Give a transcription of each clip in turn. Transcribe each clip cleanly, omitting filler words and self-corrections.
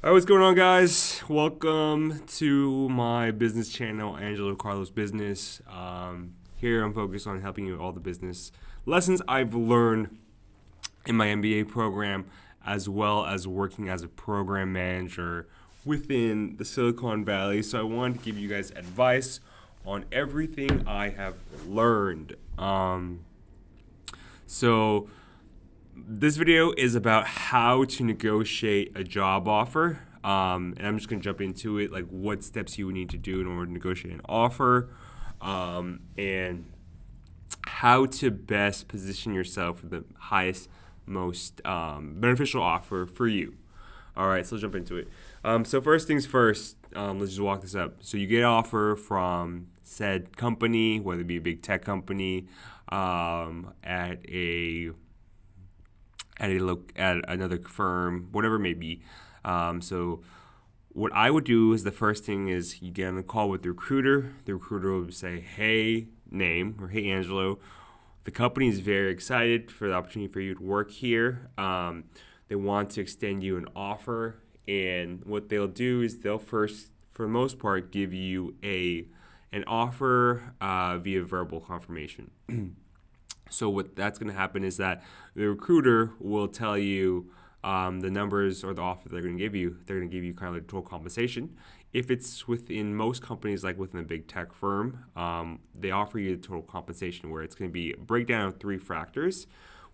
All right, what's going on, guys? Welcome to my business channel, Angelo Carlos Business. Here I'm focused on helping you with all the business lessons I've learned in my MBA program, as well as working as a program manager within the Silicon Valley. So I wanted to give you guys advice on everything I have learned. So this video is about how to negotiate a job offer. And I'm just going to jump into it, like what steps you would need to do in order to negotiate an offer, and how to best position yourself for the highest, most beneficial offer for you. All right, so let's jump into it. So first things first, let's just walk this up. So you get an offer from said company, whether it be a big tech company, at another firm, whatever it may be. So what I would do is the first thing is you get on a call with the recruiter. The recruiter will say, hey, name, or hey, Angelo. The company is very excited for the opportunity for you to work here. They want to extend you an offer. And what they'll do is they'll first, for the most part, give you an offer via verbal confirmation. So what that's going to happen is that the recruiter will tell you the numbers or the offer they're going to give you. They're going to give you kind of like total compensation. If it's within most companies, like within a big tech firm, they offer you the total compensation where it's going to be a breakdown of three factors,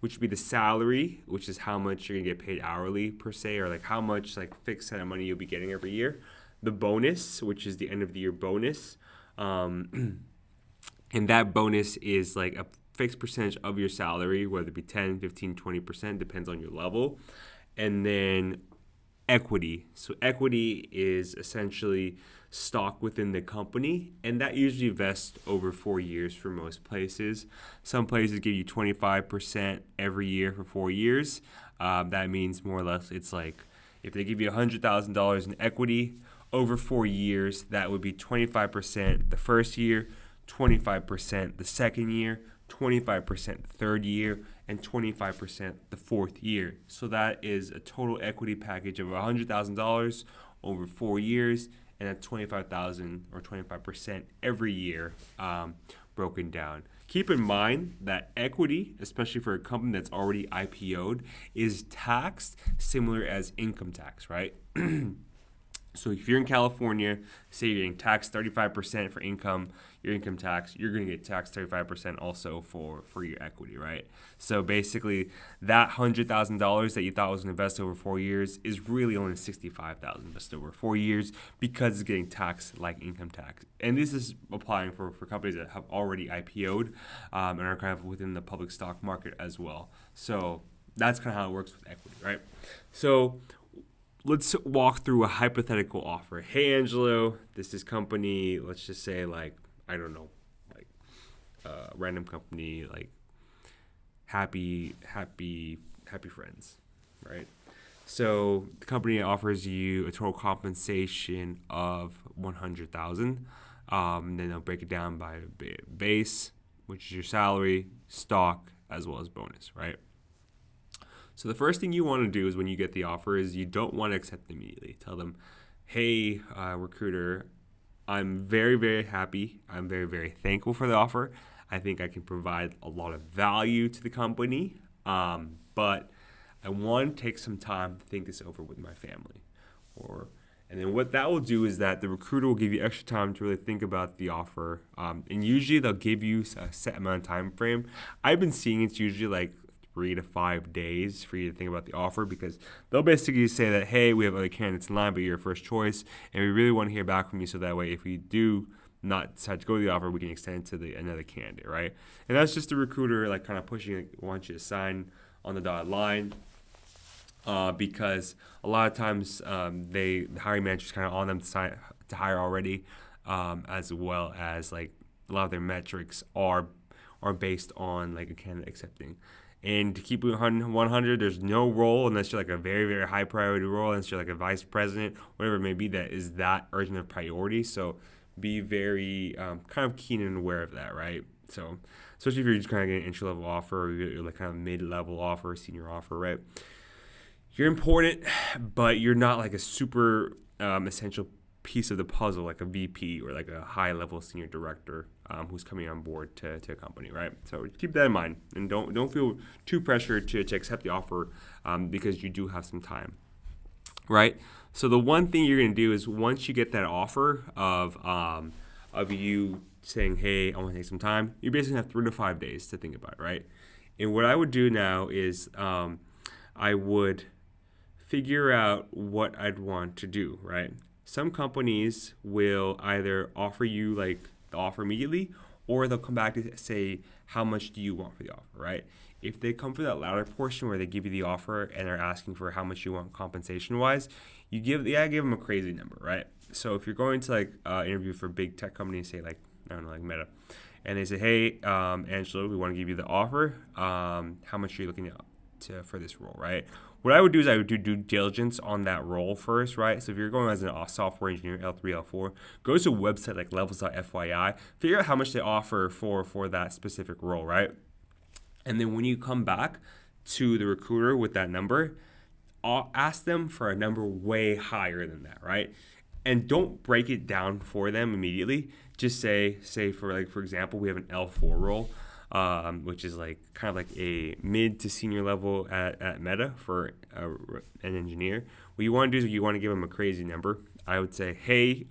which would be the salary, which is how much you're going to get paid hourly per se, or like how much like fixed set of money you'll be getting every year. The bonus, which is the end of the year bonus. And that bonus is like a fixed percentage of your salary, whether it be 10, 15, 20%, depends on your level. And then equity. So equity is essentially stock within the company, and that usually vests over 4 years for most places. Some places give you 25% every year for 4 years. That means more or less it's like if they give you $100,000 in equity over 4 years, that would be 25% the first year, 25% the second year, 25% the third year, and 25% the fourth year. So that is a total equity package of $100,000 over 4 years, and that's $25,000 or 25% every year, broken down. Keep in mind that equity, especially for a company that's already IPO'd, is taxed similar as income tax, right? So if you're in California, say you're getting taxed 35% for your income tax, you're going to get taxed 35% also for your equity, right? So basically, that $100,000 that you thought was going to invest over 4 years is really only $65,000 invested over 4 years because it's getting taxed like income tax. And this is applying for companies that have already IPO'd and are kind of within the public stock market as well. So that's kind of how it works with equity, right? So let's walk through a hypothetical offer. Hey, Angelo, this is company, let's just say like, I don't know, like random company, like happy friends, right? So the company offers you a total compensation of $100,000. Then they'll break it down by base, which is your salary, stock, as well as bonus, right? So the first thing you want to do is when you get the offer is you don't want to accept immediately. Tell them, hey, recruiter, I'm very, very happy. I'm very, very thankful for the offer. I think I can provide a lot of value to the company, but I want to take some time to think this over with my family. And then what that will do is that the recruiter will give you extra time to really think about the offer. And usually they'll give you a set amount of time frame. I've been seeing it's usually like 3 to 5 days for you to think about the offer, because they'll basically say that, hey, we have other candidates in line, but you're your first choice, and we really want to hear back from you, so that way if we do not decide to go to the offer, we can extend it to another candidate, right? And that's just the recruiter like kind of pushing, like, wants you to sign on the dotted line, because a lot of times the hiring manager's kind of on them to hire already, as well as like a lot of their metrics are based on like a candidate accepting. And to keep it 100, there's no role unless you're like a very, very high priority role, unless you're like a vice president, whatever it may be, that is that urgent of priority. So be very kind of keen and aware of that, right? So especially if you're just kind of getting an entry-level offer, or you're like kind of mid-level offer, senior offer, right? you're important, but you're not like a super essential piece of the puzzle, like a VP or like a high-level senior director who's coming on board to a company, right? So keep that in mind, and don't feel too pressured to accept the offer because you do have some time, right? So the one thing you're going to do is once you get that offer of you saying, hey, I want to take some time, you basically have 3 to 5 days to think about it, right? And what I would do now is I would figure out what I'd want to do, right? Some companies will either offer you like the offer immediately, or they'll come back to say, how much do you want for the offer, right? If they come for that latter portion where they give you the offer and they're asking for how much you want compensation-wise, you give them a crazy number, right? So if you're going to like interview for big tech companies, say like, I don't know, like Meta, and they say, hey, Angelo, we want to give you the offer. How much are you looking for this role, right? What I would do is I would do due diligence on that role first, right? So if you're going as a software engineer, L3, L4, go to a website like levels.fyi, figure out how much they offer for that specific role, right? And then when you come back to the recruiter with that number, ask them for a number way higher than that, right? And don't break it down for them immediately. Just say for example, we have an L4 role, which is like kind of like a mid to senior level at Meta for an engineer. What you want to do is you want to give them a crazy number. I would say, hey,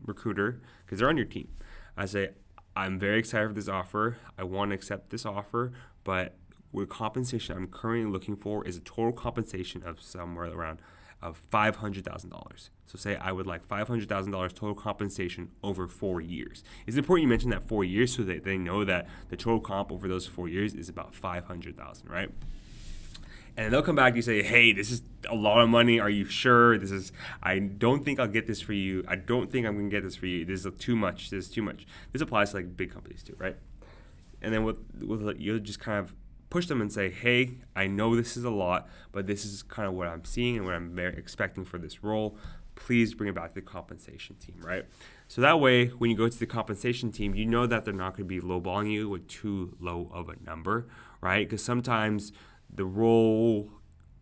recruiter, because they're on your team. I say, I'm very excited for this offer. I want to accept this offer, but with compensation I'm currently looking for is a total compensation of somewhere around of $500,000. So say I would like $500,000 total compensation over 4 years. It's important you mention that 4 years so that they know that the total comp over those 4 years is about $500,000, right? And they'll come back and you say, hey, this is a lot of money. Are you sure? I don't think I'll get this for you. I don't think I'm going to get this for you. This is too much. This is too much. This applies to like big companies too, right? And then you'll just kind of push them and say, hey, I know this is a lot, but this is kind of what I'm seeing and what I'm expecting for this role. Please bring it back to the compensation team, right? So that way, when you go to the compensation team, you know that they're not going to be lowballing you with too low of a number, right? Because sometimes the role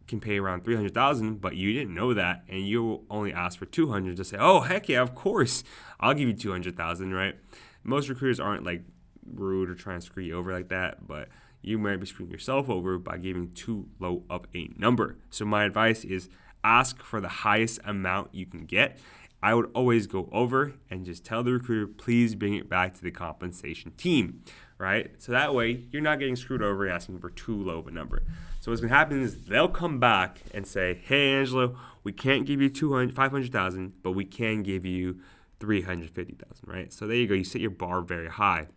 can pay around $300,000, but you didn't know that, and you only ask for $200,000 to say, oh, heck yeah, of course, I'll give you $200,000, right? Most recruiters aren't like rude or trying to screw you over like that, but you might be screwing yourself over by giving too low of a number. So my advice is ask for the highest amount you can get. I would always go over and just tell the recruiter, please bring it back to the compensation team, right? So that way you're not getting screwed over and asking for too low of a number. So what's going to happen is they'll come back and say, hey, Angelo, we can't give you $500,000, but we can give you $350,000, right? So there you go. You set your bar very high.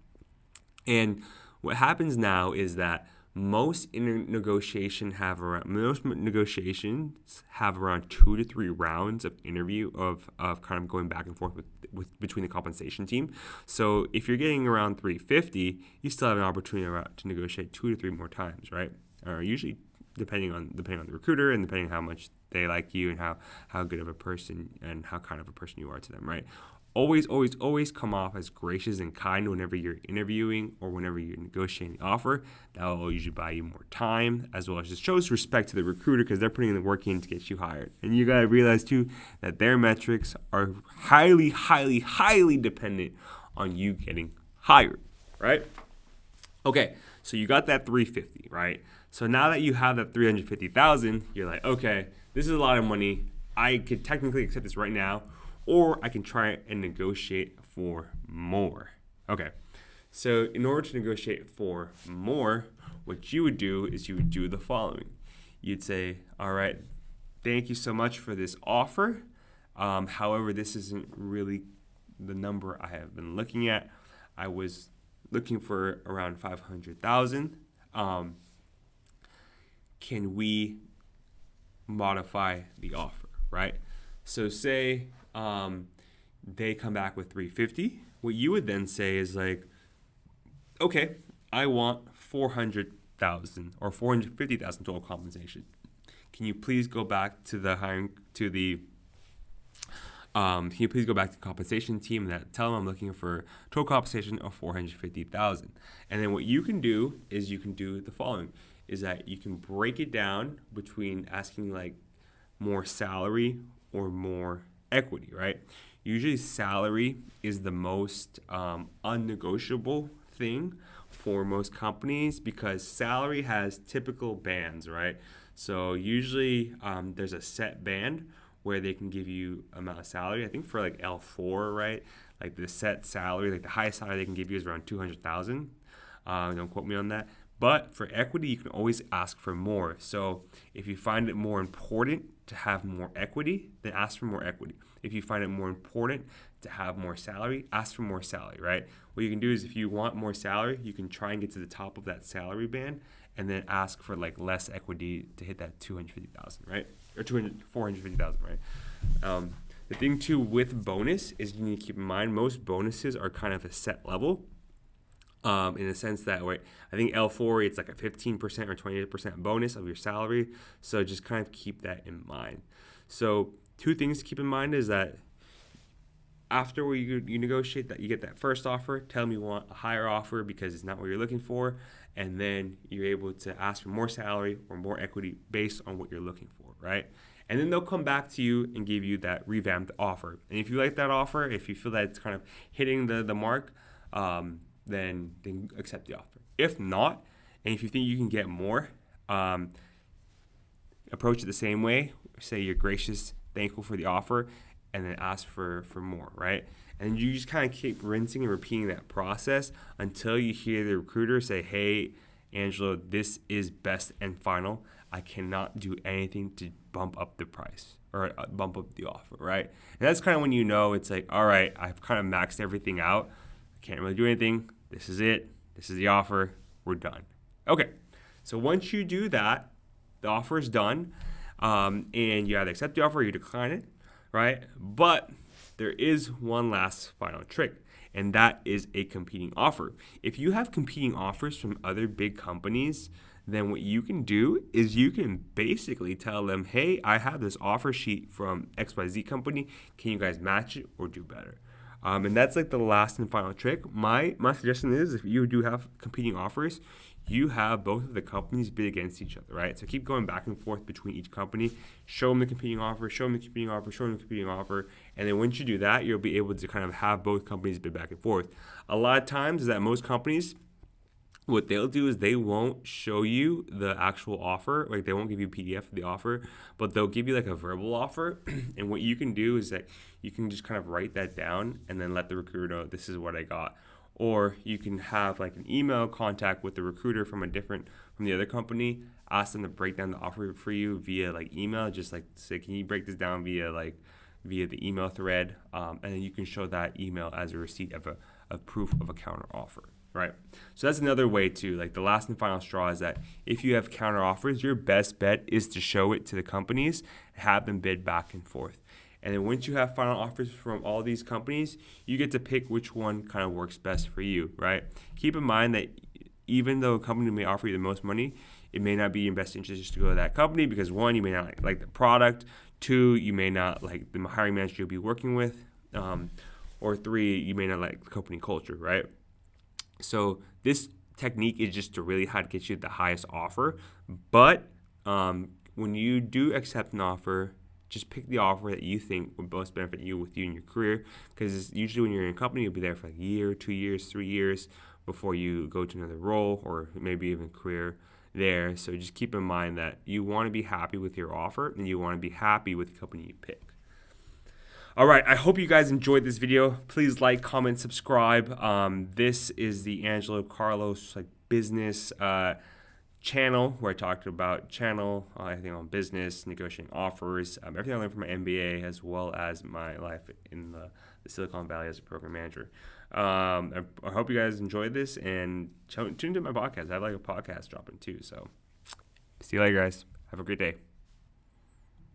And what happens now is that most negotiations have around 2 to 3 rounds of interview of kind of going back and forth with between the compensation team. So if you're getting around 350, you still have an opportunity to negotiate 2 to 3 more times, right? Or usually depending on the recruiter and depending on how much they like you and how good of a person and how kind of a person you are to them, right? Always, always, always come off as gracious and kind whenever you're interviewing or whenever you're negotiating an offer. That will usually buy you more time, as well as just shows respect to the recruiter because they're putting the work in to get you hired. And you got to realize, too, that their metrics are highly, highly, highly dependent on you getting hired, right? Okay, so you got that 350, right? So now that you have that 350,000, you're like, okay, this is a lot of money. I could technically accept this right now, or I can try and negotiate for more. Okay, so in order to negotiate for more, what you would do is you would do the following. You'd say, all right, thank you so much for this offer. However, this isn't really the number I have been looking at. I was looking for around 500,000. Can we modify the offer, right? So say they come back with 350. What you would then say is like, okay, I want 400,000 or 450,000 total compensation. Can you please go back to the compensation team and tell them I'm looking for total compensation of 450,000. And then what you can do is you can do the following. is that you can break it down between asking like more salary or more equity, right? Usually salary is the most unnegotiable thing for most companies because salary has typical bands, right? So usually there's a set band where they can give you amount of salary. I think for like L4, right? Like the set salary, like the highest salary they can give you is around 200,000. Don't quote me on that. But for equity, you can always ask for more. So if you find it more important to have more equity, then ask for more equity. If you find it more important to have more salary, ask for more salary, right? What you can do is if you want more salary, you can try and get to the top of that salary band and then ask for like less equity to hit that 250,000, right? Or 450,000, right? The thing too with bonus is you need to keep in mind most bonuses are kind of a set level. In the sense that, right, I think L4, it's like a 15% or 28% bonus of your salary. So just kind of keep that in mind. So two things to keep in mind is that after you negotiate that, you get that first offer, tell them you want a higher offer because it's not what you're looking for. And then you're able to ask for more salary or more equity based on what you're looking for, right? And then they'll come back to you and give you that revamped offer. And if you like that offer, if you feel that it's kind of hitting the mark, then accept the offer. If not, and if you think you can get more, approach it the same way. Say you're gracious, thankful for the offer, and then ask for more, right? And you just kind of keep rinsing and repeating that process until you hear the recruiter say, hey, Angelo, this is best and final. I cannot do anything to bump up the price or bump up the offer, right? And that's kind of when you know it's like, all right, I've kind of maxed everything out. Can't really do anything. This is it. This is the offer. We're done. Okay. So once you do that, the offer is done, and you either accept the offer or you decline it, right? But there is one last final trick, and that is a competing offer. If you have competing offers from other big companies, then what you can do is you can basically tell them, hey, I have this offer sheet from XYZ company. Can you guys match it or do better? And that's like the last and final trick. My suggestion is if you do have competing offers, you have both of the companies bid against each other, right? So keep going back and forth between each company. Show them the competing offer, show them the competing offer, show them the competing offer. And then once you do that, you'll be able to kind of have both companies bid back and forth. A lot of times is that most companies, what they'll do is they won't show you the actual offer. Like they won't give you a PDF of the offer, but they'll give you like a verbal offer. And what you can do is that you can just kind of write that down and then let the recruiter know this is what I got. Or you can have like an email contact with the recruiter from the other company, ask them to break down the offer for you via like email. Just like say, can you break this down via the email thread? And then you can show that email as a receipt of a proof of a counter offer. Right. So that's another way too. Like the last and final straw is that if you have counter offers, your best bet is to show it to the companies, have them bid back and forth. And then once you have final offers from all these companies, you get to pick which one kind of works best for you, right? Keep in mind that even though a company may offer you the most money, it may not be in your best interest just to go to that company because one, you may not like the product, two, you may not like the hiring manager you'll be working with, or three, you may not like the company culture, right? So this technique is just to really how to get you the highest offer. But when you do accept an offer, just pick the offer that you think would most benefit you with you in your career. Because usually when you're in a company, you'll be there for like a year, 2 years, 3 years before you go to another role or maybe even career there. So just keep in mind that you want to be happy with your offer and you want to be happy with the company you pick. All right, I hope you guys enjoyed this video. Please like, comment, subscribe. This is the Angelo Carlos business channel where I talked about everything on business, negotiating offers, everything I learned from my MBA as well as my life in the Silicon Valley as a program manager. I hope you guys enjoyed this and tune into my podcast. I have like a podcast dropping too. So see you later, guys. Have a great day.